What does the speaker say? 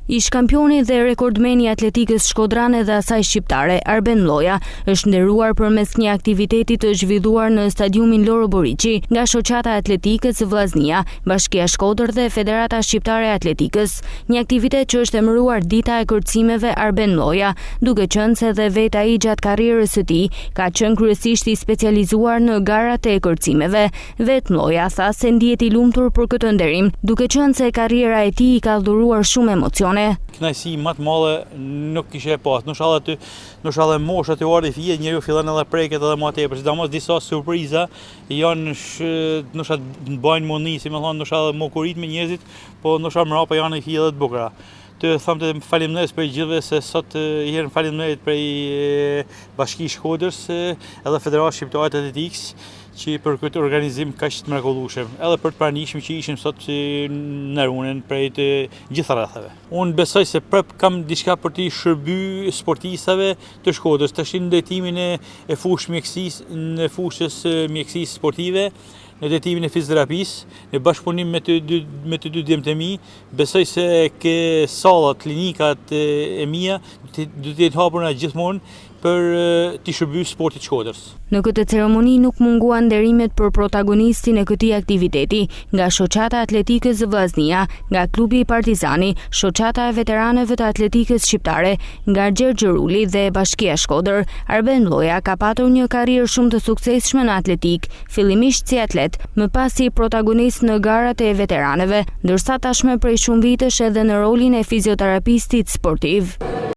Ish kampioni dhe rekordmeni i atletikës shkodrane dhe asaj shqiptare, Arben Lloja, është nderuar përmes një aktiviteti të zhvilluar në stadiumin Loro Boriçi nga Shoqata e Atletikës Vllaznia, Bashkia Shkodër dhe Federata Shqiptare e Atletikës. Një aktivitet që është emëruar Dita e Kërcimeve Arben Lloja, duke qenë se dhe vetë ai gjatë karrierës së tij ka qenë kryesisht i specializuar në garat e kërcimeve. Vetë Lloja tha se ndihet i lumtur për këtë nderim, duke qenë se karriera e tij i ka dhuruar shumë emocione. Kënaqësi më të madhe nuk kishe pas. Nuk shallë mosha të ardhi fije, njeriu fillon edhe preket edhe më tepër. Sidomos disa surpriza janë ndoshta bajnë mundi, si më thon, ndoshta edhe mokurit me njerëzit, po ndoshta mbrapa janë fije edhe të bukura. Të them të faleminderit për gjithëve se sot herën faleminderit për Bashki Shkodrës edhe Federata Shqiptare të Atletikës që për këtë organizim kaq të mrekullueshëm, edhe për të pranishëm që ishim sot në runën prej të gjitha rrethave. Unë besoj se prap kam diçka për të shërby sportistëve të Shkodrës, tash në ndërtimin e fushës mjekësisë, në fushës mjekësisë sportive, në ndërtimin e fizioterapisë, në bashkëpunim me të dy djemtë e mi, besoj se ke sallat, klinikat e mia do të jenë hapura gjithmonë për të shërbyer sportit Shkodrës. Në këtë ceremoni nuk munguan nderimet për protagonistin e këtij aktiviteti nga Shoqata e Atletikës Vllaznia, nga klubi Partizani, Shoqata e Veteranëve të Atletikës Shqiptare, nga Gjergj Ruli dhe Bashkia Shkodër. Arben Lloja ka patur një karrierë shumë të suksesshme në atletik, fillimisht si atlet, më pas si protagonist në garat e veteranëve, ndërsa tashmë prej shumë vitesh edhe në rolin e fizioterapistit sportiv.